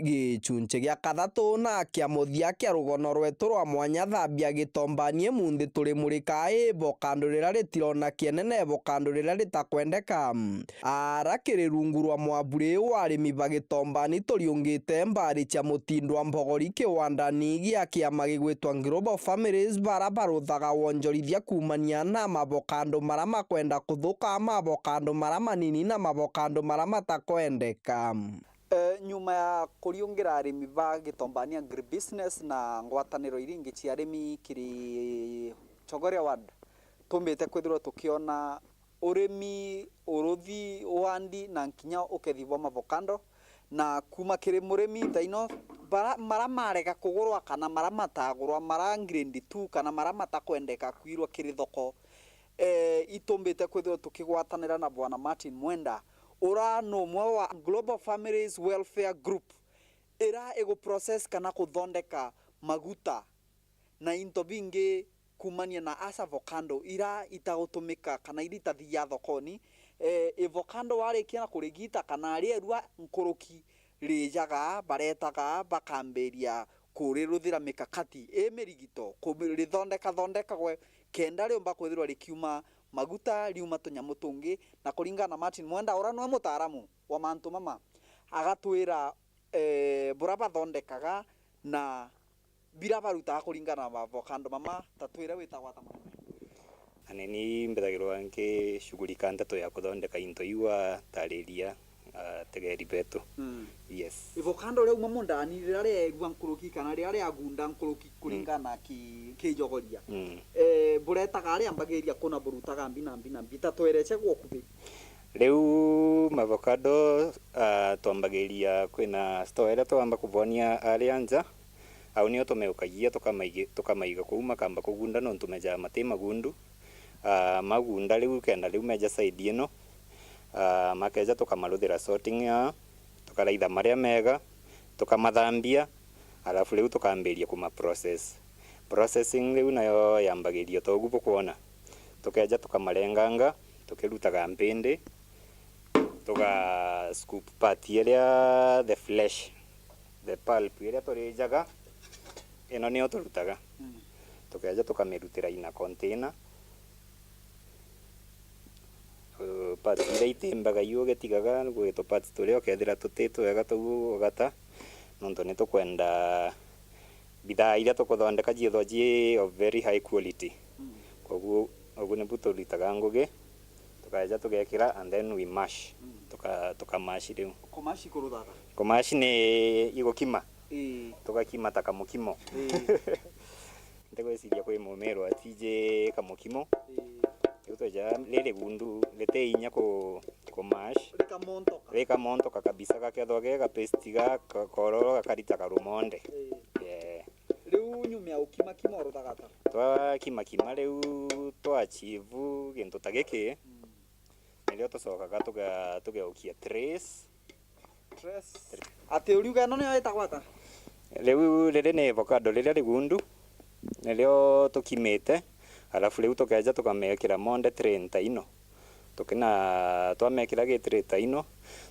Gicunche gĩa kathatu na kĩa muthia kĩa rugono rwetu rwa mwanya thambia gĩtombanie mundi turi murika bokando rĩrĩa rĩtirona kĩenene bokando rĩrĩa rĩtakwendeka ara kĩrĩ rungu rwa mwamburi warĩmi bagĩtombani tũriũngĩte mbari cia mũtindwa mbogori kĩwandani gĩa kĩama gĩgwĩtwa Global Families bara barũthaga wonjorithia kumania na mabokando marĩa makwenda kũthũka mabokando marĩa manini na mabokando marĩa matakwendeka.
Nyuma ya kuriungira arimi ba gitombania agribusiness na ngwataniro iringi cia arimi kiri Chogoria ward tumbite kwithirwo tukiona urimi uruthi wandi na nkinya ukethibwa mavokando na kuma kiri murimi taino mara marega kugurwa kana mara matagurwa mara grade 2 kana mara matakwendeka kwirwa kiri thoko itumbite kwithirwo tukigwatanira na bwana Martin Mwenda ura no mwa wa Global Families Welfare Group ira ego process kana kuthondeka maguta na into bingi kumania na avocado ira itagutumika kana iri tathia thokoni avocado warikia na kurigita kana arierua nkuruki rijaga baretaga bakamberia kuriruthira mikakati mirigito kurithondeka gwe kenda riomba kwithirwa rikiuma maguta riuma tunyamu tungi na kuringana na Martin Mwenda ora no mutaaramu wa mantu mama agatwira bura bathondekaga na bira baruta kuringana na avocado mama tatwira witagwa ta mama
aneni mbethagirwa nke shughulika ndeto ya kuthondeka into iwa tariria tegeri betu yes
avocado leo mamondani rire gwa nkuruki kana rire agunda nkuruki kuringana kijogoria buretaga ari ambagiria kuna burutaga mbina mbita twereche gwokuthi
Leu avocado twambagiria kwina store ira twamba kuvonia ari anja au nio tumeukagia tukamaiga kuuma kamba kugunda no tumeja mate magundu magunda leu kenda leu meja side ino makeja tukamaruthira sorting ya tukaraitha maria mega tukamathambia alafu leu tukambiria kuma processing leu nayo yambagiria togupo kuona tukeja tukamarenganga tukirutaga mpindi tuka scoop part iria the flesh the pulp iria turijaga ino nio turutaga tukeja tukamirutira ina container parts iria itimbaga iyo getigaga gwito parts turia ukethira tutito wega tugu ugata nonto ni tukwenda bidhaa iria tukuthondeka jiethwa ji of very high quality koguo ogu ni buturitaga ngugi tukaja tugekira and then we mash tukamash riu
kumashi kuruthaga
kumash ni igukima tukakima ta kamukimo ndegwiciria kwi mumero atije kamukimo tutoja lele gundu lete inya kumash rikamontoka kabisa kakethwa gega paste ga kororo gakarita karumonde
riu nyume ya ukima kima orothaga ta
twa kima riu twa achieve gintu ta giki nilio tucokaga tugeukia trace
ati uriuga no nio etagwa ta
riu riri ni avocado riria rigundu nilio tukimite alafu riu tukeja tukamekira monde tray ta ino tukina twamekira gi tray ta ino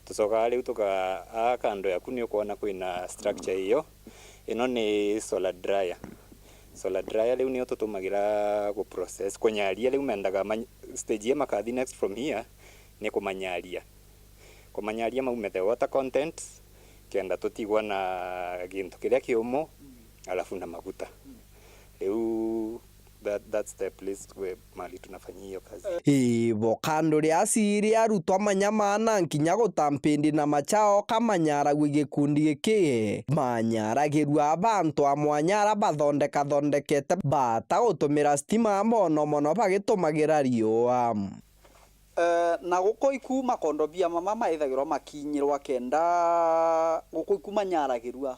tucokaga riu tuka kando yaku ni ukuona kwina structure iyo ino ni solar dryer riu nio tutumagira go process kunyaria riu mendaga stage ya makathi next from here ni kumanyaria maume the water content kenda tutigwa na gintu kiria kiumo alafu na maguta riu that's the place where mali tunafanyia hiyo kazi
avocado ria siri arutwa manyamana nkinya gutampindi na machao kamanyara gwigikundi giki manyaragirwa abantu amwanyara bathondekete bata gutumira stima mono bagitumagira riua
na guko iku makondobia mama maithagirwa makinyirwa kenda guko iku manyaragirwa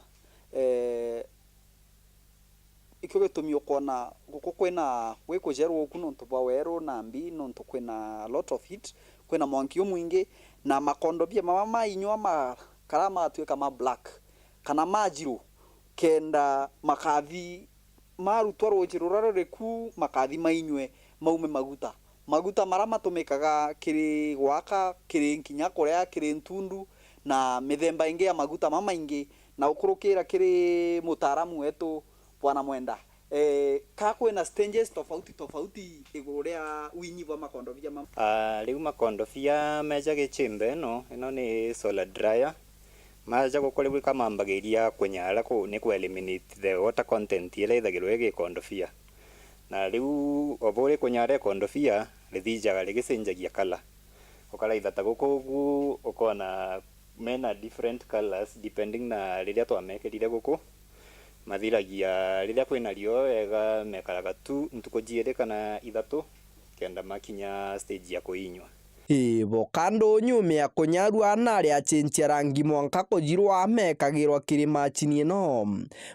ikyo gitumi ukona guko kwina gwikujerwo ku nonto bwa weru na mbi nonto kwina lot of heat kwina mwankio mwingi na makondobia mama mainywa makarama atuika ma black kana majiru kenda makathi marutwa rojirura reku makathi mainywe maume maguta mara matumikaga kiri gwaka kiri nkinya kuria kiri ntundu na mithemba ingi ya maguta mama ingi na ukurukira kiri mutaaramu wetu bwana Mwenda ka kwina stages tofauti iguru ria winyiva makondobia
riu makondobia meja gichimbe ino ni solar dryer maja gukorwo kamambagiria kunyara ku ni ku eliminate the water content ile ithagirwe gikondobia na riu obore kunyara kondobia rithijaga rigicenjagia kala ukala ithata guku ukona mena different colors depending na riria twamekirire guku mathiragia riria kwina rio wega mekaraga tu ntuko jiere kana ithatu kenda makinya stage ya kuinywa
Bokando nyume ya kunyarua nare achenchia rangi mwanka kujirwa mekagirwa kiri machini ino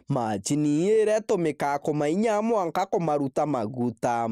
machini ire tumika kumainya mwanka kumaruta maguta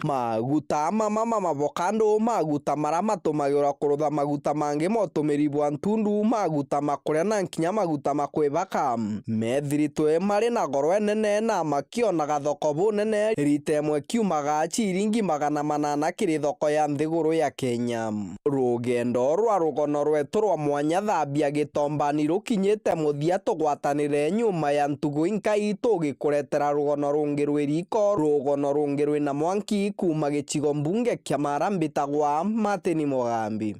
maguta mama mabokando maguta marama tumagirwa kurutha maguta mangi motumiri bwa ntundu maguta makuria na nkinya maguta makwibaka methiritwe mari na goro nene na makionaga thoko bunene rita imwe kiumaga ciringi 800 kiri thoko ya nthiguru ya Kenya. Rugendo rwa rugono rwetu rwa mwanya thambia gitombani rukinyite muthia tugwatanire nyuma ya ntugu inkai tugikuretera rugono rungi rwiriko rugono rungi rwina mwanki kuma gicigo mbunge kia Marambi tagwa Martin Mugambi.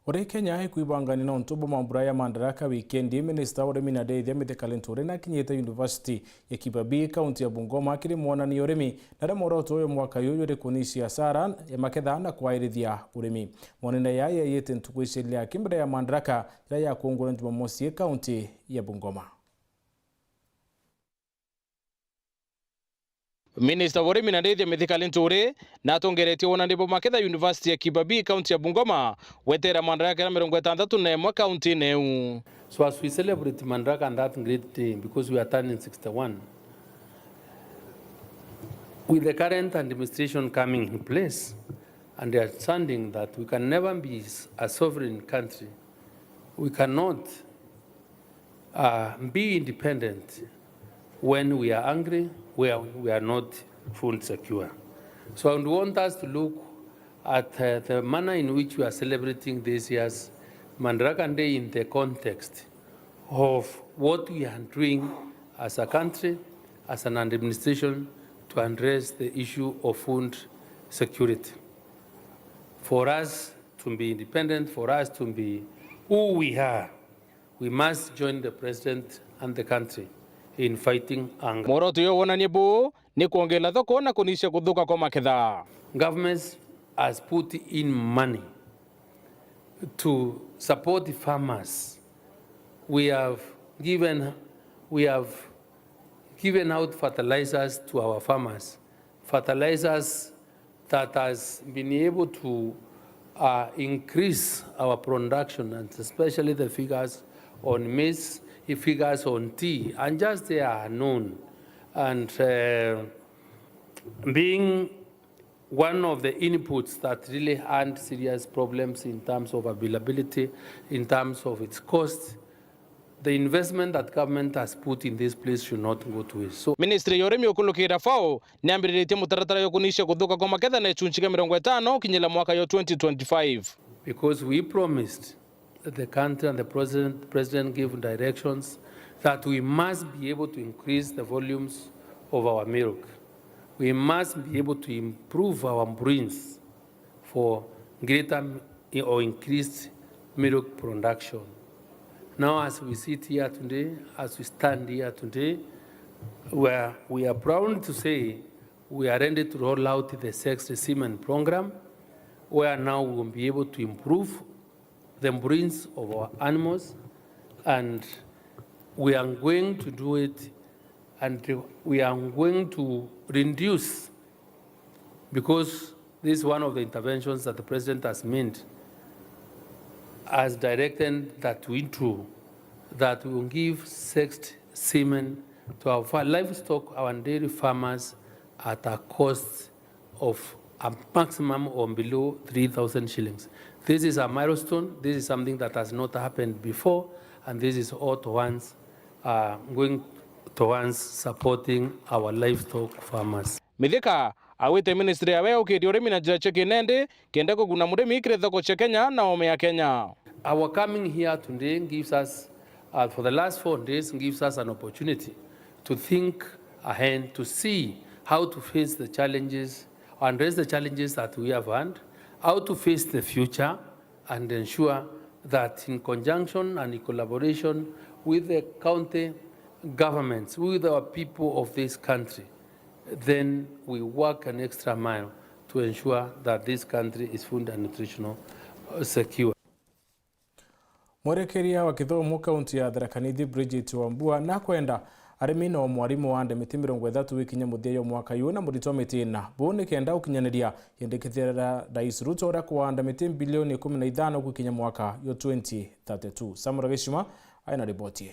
Ore Kenya ikuibangani na ntubo mambura ya Madaraka weekendi Minister urimi na Deithia Mithika Linturi na kinyite University ya Kibabii kaunti ya Bungoma kiri mwonani urimi na remoroto uyu mwaka yuyu rikunisia sara ya maketha na kwairithia urimi mwonene ya yete ntuku icilia kimbere ya Madaraka ya kungura Jumamosi kaunti ya Bungoma.
Minister Urimi na Deithia Mithika Linturi na atongeretie wona ndipo maketha University ya Kibabii kaunti ya Bungoma wetera Madaraka ya 61 kaunti neu.
So as we celebrate Madaraka on that great day because we are turning 61, with the current administration coming in place and the understanding that we can never be a sovereign country, we cannot be independent when we are angry, where we are not food secure. So I want us to look at the manner in which we are celebrating this year's Madaraka Day in the context of what we are doing as a country, as an administration, to address the issue of food security. For us to be independent, for us to be who we are, we must join the president and the country in fighting hunger.
Moroto yo wonanie bu ni kuongela thoko na kunisha kuthuka kwa maketha.
Government has put in money to support the farmers. We have given out fertilizers to our farmers. Fertilizers that has been able to increase our production, and especially the figures on maize, the figures on tea, and just they are known. And being one of the inputs that really had serious problems in terms of availability, in terms of its cost, the investment that government has put in this place should not go to waste. So
Ministry yoremi okulukira FAO niambiritie mutaratara yo kunisha kuthuka kwa maketha na ichunchike 50 kinyela mwaka yo 2025.
Because we promised that the country and the president gave directions that we must be able to increase the volumes of our milk. We must be able to improve our breeds for greater or increased milk production. Now, as we sit here today, as we stand here today, we are proud to say we are ready to roll out the sex semen program, where now we will be able to improve the breeds of our animals, and we are going to do it, and we are going to reduce, because this is one of the interventions that the president has made, as directed that we do, that we will give sexed semen to our livestock, our dairy farmers, at a cost of a maximum or below 3,000 shillings. This is a milestone. This is something that has not happened before, and this is all towards going towards supporting our livestock farmers.
Mithika awite ministry yawe ukiri urimi na njira chekinende kenda kuguna murimi ikire thoko cha Kenya na ome ya Kenya.
Our coming here today gives us, for the last 4 days, gives us an opportunity to think ahead, to see how to face the challenges, and raise the challenges that we have had, how to face the future, and ensure that in conjunction and in collaboration with the county governments, with our people of this country, then we work an extra mile to ensure that this country is food and nutritional secure.
Mwerekeria wa kithomo kaunti ya Tharaka Nithi Bridget Wambua na kwenda arimi no mwarimu wa ndemiti 30 wikinya muthia mwaka yu na murito mitina bone kenda ukinyaniria yendekithira Rais Ruto ora kwa ndemiti bilioni 15 gukinya mwaka yo 2032. Samura Gishima aina ripoti.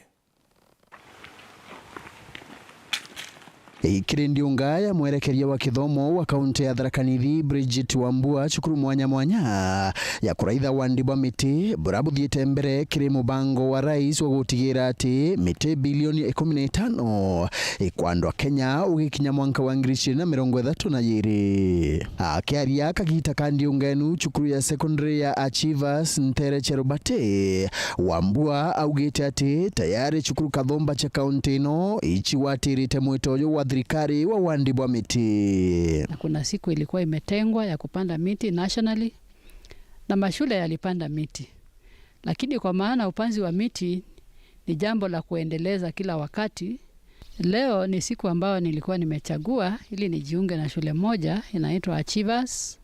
Ikirindi ungaya mwerekeria wa kithomo wa kaunti ya Tharaka Nithi Bridget Wambua cukuru mwanya ya kuraitha wandibwa miti burabuthiite mbere kiri mubango wa rais wa gutigira ati miti bilioni 15 ikwandwa Kenya ugikinya mwaka wa 2032. Akiaria kagita kandi ungenu cukuru ya secondary ya Achievers Ntere Cherobate, Wambua augite ati tayari cukuru kathomba cha kaunti no ichiwatirite mwitoyo wa thirikari wa wandibwa miti.
Na kuna siku ilikuwa imetengwa ya kupanda miti nationally na mashule yalipanda miti. Lakini kwa maana upanzi wa miti ni jambo la kuendeleza kila wakati, leo ni siku ambayo nilikuwa nimechagua ili nijiunge na shule moja inaitwa Achievers,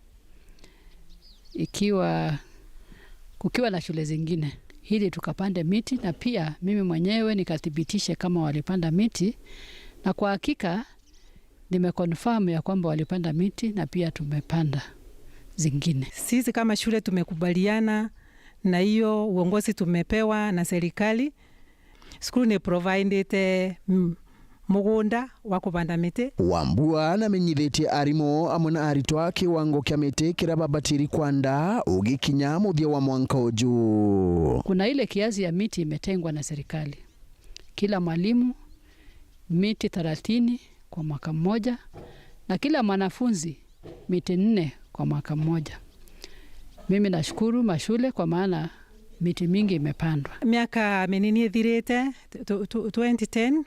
kukiwa na shule zingine, ili tukapande miti na pia mimi mwenyewe nikathibitishe kama walipanda miti. Na kwa hakika nimeconfirm ya kwamba walipanda miti na pia tumepanda zingine.
Sisi kama shule tumekubaliana na hiyo uongozi tumepewa na serikali. School ni provided mugunda wa kupanda miti.
Wambua na menyithete arimo amuna aritwa kiwango kya miti kirababatiri kwanda ugikinya muthia wa mwanka uju.
Kuna ile kiasi ya miti imetengwa na serikali. Kila mwalimu miti 30 kwa mwaka mmoja na kila mwanafunzi miti 4 kwa mwaka mmoja. Mimi nashukuru mashule kwa maana miti mingi imepandwa.
Miaka minini ithirite 2010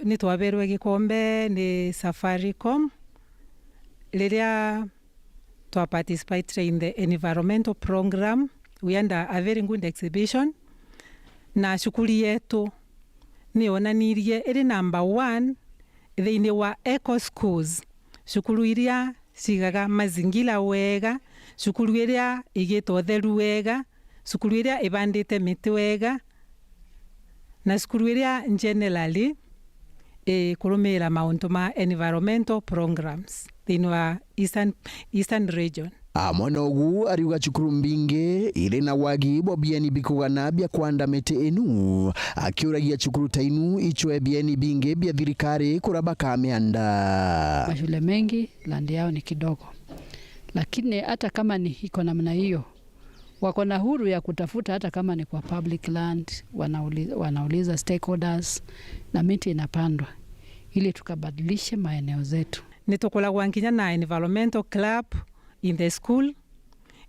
ni twaberwe gikombe ni Safaricom liria twa participate in the environmental program. We had a very good exhibition na shukuri yetu ni onanirie iri number 1 thiini wa eco schools, shukuru iria cigaga mazingira wega, shukuru iria igitwo theru wega, shukuru iria ibandite miti wega, na shukuru iria generally kurumira mauntu ma environmental programs thiini wa Eastern region.
Amwana ugu ariuga cukuru mbingi iri na wagi bo BNB kugana bia kwanda miti inu, akiuragia cukuru tainu ichwe BNB bingi bia thirikari kurabaka mianda.
Mashule mengi land yao ni kidogo, lakini hata kama ni iko namna hiyo wako na huru ya kutafuta hata kama ni kwa public land, wanauliza stakeholders na miti inapandwa ili tukabadilishe maeneo zetu.
Nitukolagwa nginya na environmental club in the school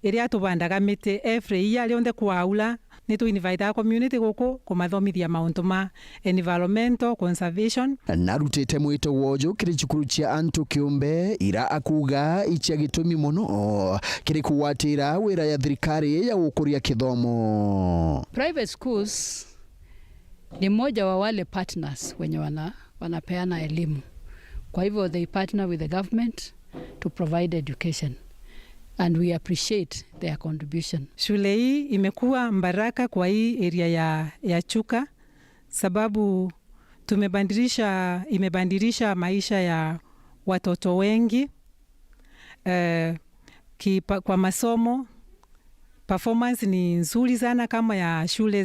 iria tubandaga miti every year rionde kwaula ni tu invite a community guku kumathomithia mauntu ma environmental conservation.
Narutete mwito wojo kiri cukuru cia Antu Kiumbe ira akuga ichia gitumi muno kiri kuwatira wira ya thirikari ya gukuria kithomo.
Private schools ni moja wa wale partners wenye wanapeana elimu. Kwa hivyo they partner with the government to provide education, and we appreciate their contribution.
Shule hii imekuwa mbaraka kwa hii area ya Chuka sababu imebandilisha maisha ya watoto wengi. Kwa masomo performance ni nzuri sana kama ya shule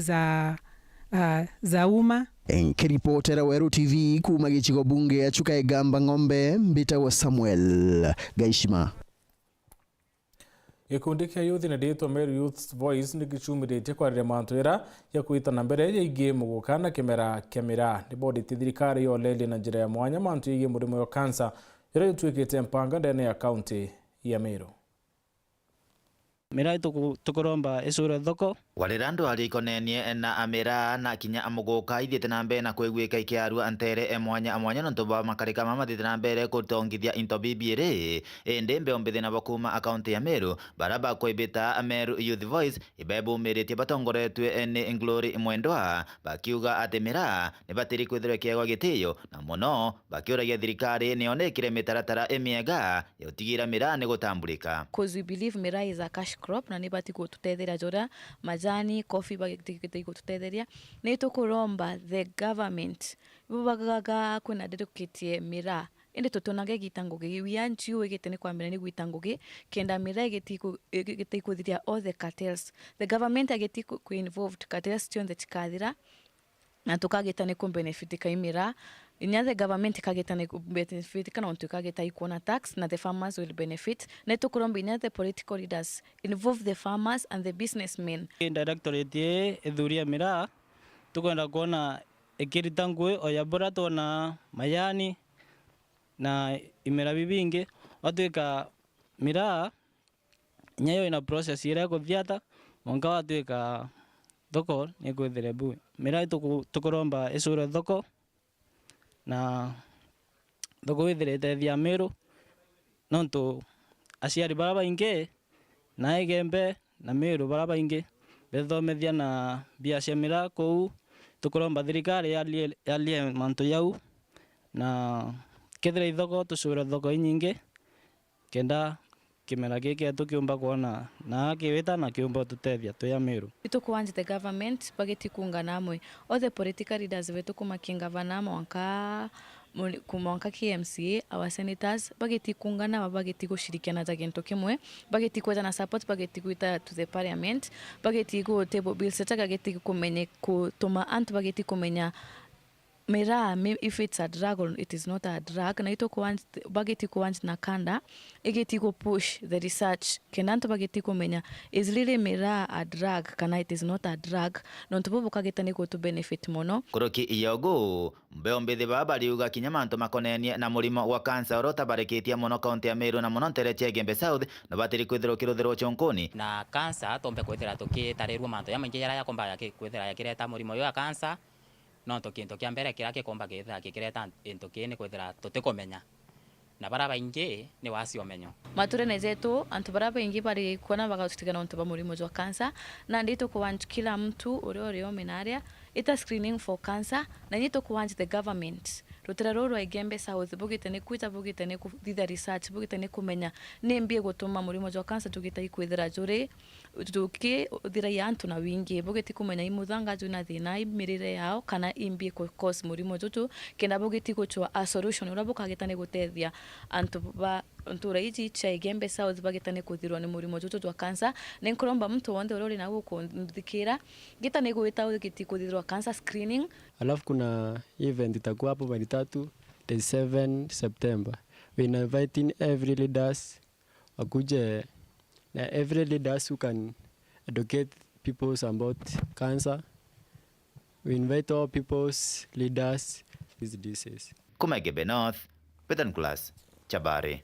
za umma.
Nkiripotera Weru TV kuma gĩcigo bunge ya Chuka Egamba Ng'ombe mbitagwo Samuel Gaishima.
Gikundi kia youth na ndĩtwo Meru Youth Voice nĩgĩcumĩrĩtie kwarĩria mantwĩra ya kwĩtana mbere yaingĩ mũgũkana kĩmera kĩa mĩraa nĩbodĩtie thirikari yolelie na njĩra ya mwanya mantu yaingĩ mũrimũ wa kansa ĩrĩa ĩtuĩkĩte mpanga ndene ya kaunti ya Meru.
Mira tukuromba isura thoko
warira andu arikonenie na amira na kinya amuguka ithiete na mbere na kwigwika ikiaru antere mwanya no ntoba makarika mama thite na mbere kutongithia into bibiere ende mbe ombethe na bakuma account ya Meru baraba koibeta Meru Youth Voice ibebu meritie batongoretwe ni Glory Mwendwa bakiuga ati mira ni batiri kwithire kiego gitiyo na muno bakiuragia thirikari ni onekire mitaratara emiega yotigira mira ni gutambulika
because we believe mira is a cash crop na nibati gututethera jora majani coffee bagiti gututethera ni tukuromba the government bubagaga kuna dedicated mira indi tutonage gitangugi wianchi wegete ni kwambira ni gwitangugi kenda mira giti kuthia all the cartels the government ageti ku involved cartels tion the chikathira na tukageta ni ku benefit ka mira inya the government kageta ni ku benefit kana ontu kageta ikona tax na the farmers will benefit na tukuromba inya the political leaders involve the farmers and the businessmen
directorate ethuria mira tukwenda kuona ikirita ngwe oyabora tona mayani na imera bibinge watuika mira nyayo ina process ira kuthiata monka watuika thoko ni kwithire bu mira tukuromba isura thoko na thoko withire tethia Meru nontu aciari baraba inge na egembe na Meru baraba inge bethomethia na bia cia mira kou tukuromba thirikari yalie mantu yau na kethira ithoko tusura thoko inyinge kenda kimera giki tukiumba kuona na kiwita na kiumba tutethia tuya Meru
itukuanji the government bageti kuungana amwe all the political leaders vetu kumakinga vanama wanka kumonka KMCA our senators bageti kuungana bageti gushirikiana za gento kimwe bageti kweza na support bageti kuita to the parliament bageti go table bills bageti kumenye kutuma antu bageti kumenya mira if it's a drug or it is not a drug na ito kuanji bageti kuanji na kanda igeti go push the research kenanto bageti kumenya is really mira a drug kana it is not a drug no ntubo kageta ni go to benefit mono
kuroki iyogo mbeombethe baba liuga kinyamanto makonenie na murimo wa kansa orota bareketia mono kaunti ya Meru na mono ntere Chegembe South na batiri kwithiro kiruthiro chonkoni
na kansa tombe kwithira tukitarirwo manto ya maingi ya komba ya kwithira yakireta murimo yo ya kansa no tokinto kia mbere kira kikomba githa gikireta into kini kwithira tutikomenya na baraba ingi ni wasi omenyo
mature nezetu antu baraba ingi bari kuona bagatutikana onto ba murimo wa kansa na ndito kuwanju kila mtu ore omenaria ita screening for cancer na ndito kuwanju the government rutera roro Egembe South bugite ni kwita bugite ni kuthitha research bugite ni kumenya ni mbie gutuma murimo wa kansa tugita ikwithira jure tuki thira ya antu na wingi bugite kumenya imuthanga juna thina imirire yao kana imbie ko cause murimo jutu kenda bugite guchwa a solution ura bukagita ni gutethia antu ba ntura iji cha Egembe South bagita ni kuthirwa ni murimo jutu wa kansa ni nkuromba mtu wonde uri na gukunthikira gita ni gwita ugiti kuthirwa cancer screening.
Alafu kuna event itakuwa hapo Mei 3 the 7 September. We inviting every leaders wakuje na every leaders who can educate people about cancer. We invite all people's leaders with disease.
Kumegebe North, Peter Class, Chabari.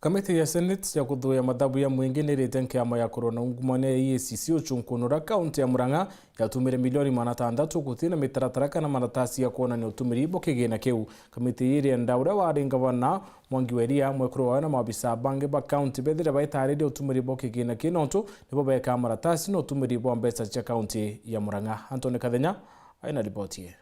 Kamiti ya Senate ya kuthuya mathabu ya mwingi nirite nkiama ya korona ungumane EACC uchunkunura kaunti ya Murang'a yatumire milioni 600 gutina mitaratara kana maratasi ya kuonania utumiri bo kigina kiu. Kamiti iri ndaura wari ngavana Mwangi Weria mwekuru na mabisa bange ba kaunti bethire baitarire utumiri bo kigina kinonto nibo beka maratasi no utumiri bo mbeca cia kaunti ya Murang'a. Antone Kathenya aina ripoti.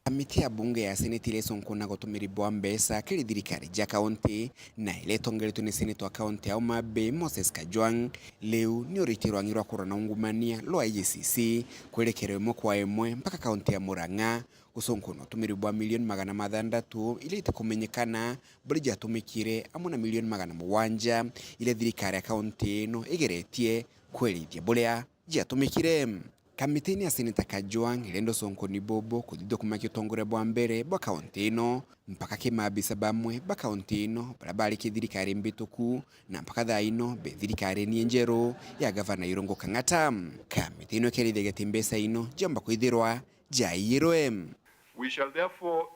Kamiti ya bunge ya Senate ile sonkona gutumiri bwa mbeca kiri thirikari ja kaunti na ile tongeretwo ni senator kaunti ya Homa Bay Moses Kajwang leu ni uritirwa ngirwa korona ungumania lwa EACC kwerekera imwe kwa imwe mpaka kaunti ya Murang'a usonkono utumiri bwa milioni 600 ile itakumenyekana buri jatumikire amwe na milioni 700 ile thirikari ya kaunti ino igeretie kwerithia buria jatumikire. Kamitini ya Seneta Kajwang ilendo Sonkoni Bobo kuthithwa kumakia utongore bwa mbere bwa kaunti ino mpaka kimabisa bamwe ba kaunti ino barabari kithirikari mbituku na mpaka thaa ino be thirikari ni njeru ya gavana Irungu Kang'ata. Kamiti ino kerithia mbesa ino jamba kwithirwa jairwe.
We shall therefore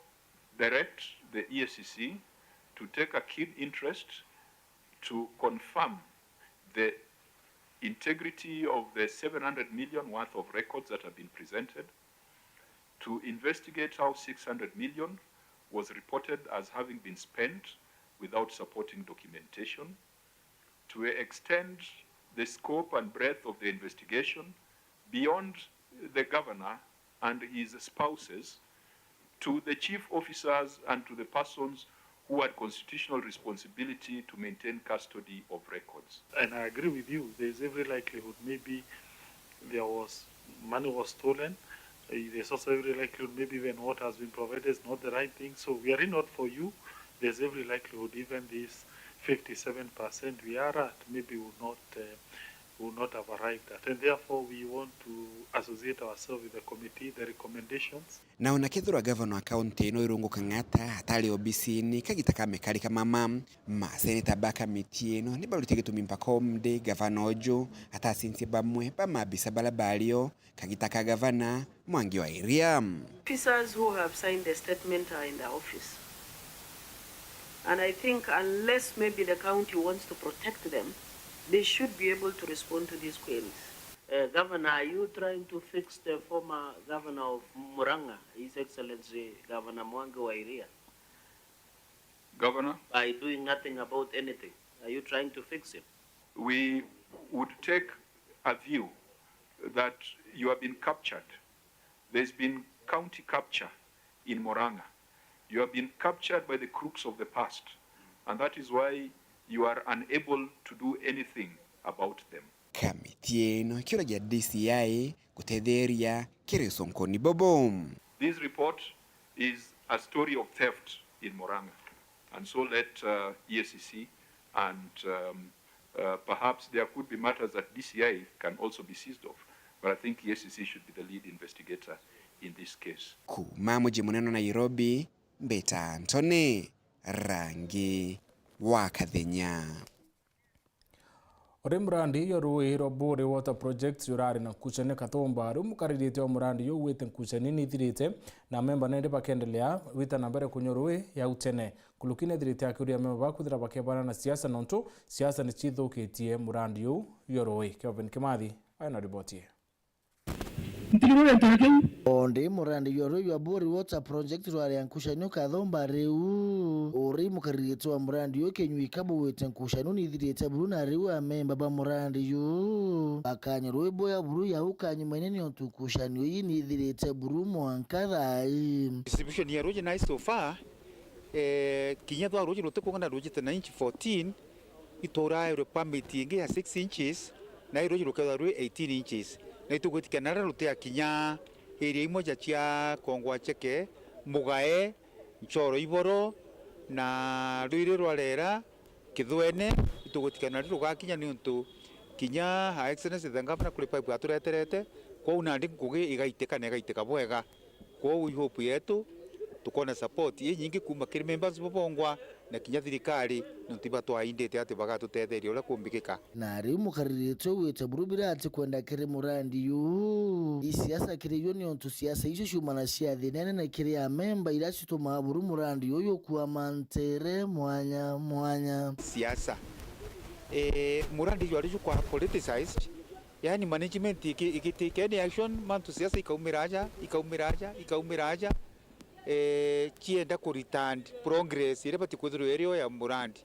direct the EACC to take a keen interest to confirm the integrity of the 700 million worth of records that have been presented, to investigate how 600 million was reported as having been spent without supporting documentation, to extend the scope and breadth of the investigation beyond the governor and his spouses to the chief officers and to the persons who had constitutional responsibility to maintain custody of records.
And I agree with you. There's every likelihood maybe money was stolen. There's also every likelihood maybe when what has been provided is not the right thing. So we are in not for you. There's every likelihood even this 57% we are at maybe will not have arrived at. And therefore we want to associate ourselves with the committee, the recommendations.
Na unakethura governor county ino Irungu Kang'ata hatari obisini kagita kamekari kamama maseneta baka mitieno ni barutige tumimpa komde governor ojo hata sinsi bamwe bamabisa balabalio kagita ka governor Mwangi wa area.
Officers who have signed the statement are in the office. And I think unless maybe the county wants to protect them, they should be able to respond to these queries. Governor, are you trying to fix the former governor of Muranga, His Excellency Governor Mwangi wa area?
Governor?
By doing nothing about anything. Are you trying to fix him?
We would take a view that you have been captured. There's been county capture in Muranga. You have been captured by the crooks of the past. And that is why you are unable to do anything about them.
Kamiti ino kiura ya DCI kutetheria kiri Sonkoni Bobo.
This report is a story of theft in Muranga. And so let EACC and perhaps there could be matters that DCI can also be seized of. But I think EACC should be the lead investigator in this case.
Kuma mji munene Nairobi, Beta Antony, Rangi wa Kathenya.
Ore murandi yo ruhiro bore water project yurari na kuchane katomba rumukaririte wa murandi yo wete kuchane nithirite na memba nende bakendelea wita nambere kunyorwe ya utene kulukine thirite akuria memba bakuthira bakebana na siasa nonto siasa ni chithukitie murandi yo ruhi Kevin Kimathi ana ripoti.
Onde murandi yoro ya bori water project rwari yankushanyuka kathomba reu ori mukariritu wa murandi yo kenywi kabo wete nkushanu nithirite buru na reu amemba ba murandi yo akanyarwe boya buru ya ukanyi mwenene ontukushanu yi nithirite buru mwankarai
distribution ya roje nice so far kinya twa roje rote kongana roje ta 14 itora euro permit inge ya 6 inches na roje rokera 18 inches na itugutikana rute akinya area imoja chia Kongwa Cheke Mugae Nchoro Iboro na Ruire Rwarera Kithwene itugutikana rugakinya ni untu kinya ha excellence the governor kule pipe atureterete kwa unandi ngugi igaiteka bwega kwa we hope yetu tukona support ye nyingi kuma kiri members bobongwa na kinya thirikari ntiba twaindete ati bagatutetheria ura kumbikika
na riu mukaririte wete burubira ati kwenda kiri murandi yu isiasa kiri yo ni ontu siasa icio ciumana cia thinene na kiri ya memba ira cituma buru murandi yo kuwa mantere mwanya
siasa murandi yo ari kwa politicized yani management ikitake any action mantu siasa ikaumiraja chienda ku return progress ile bati kuthuru area ya murandi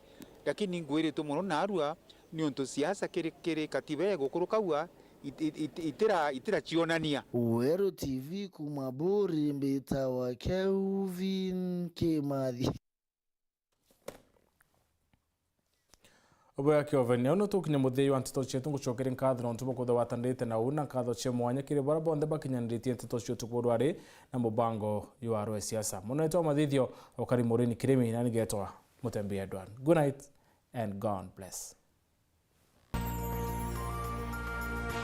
lakini ngwiri tu muno narua ni onto siasa kiri katibe gukurukaua itira chionania
Wero TV kumabori mbeta wa Kevin Kimathi
Oboya Kevin ono tukinya muthei wa ntito chetu ngucokera nkathro ntubo kutha watandite na una nkatho che mwanya kiri bara bonde bakinyaniritie ntito chetu kurwari na mubango yuaro siasa muno eto mathithio okari morini kirimi na nigetwa Mutembe Edward. Good night and God bless.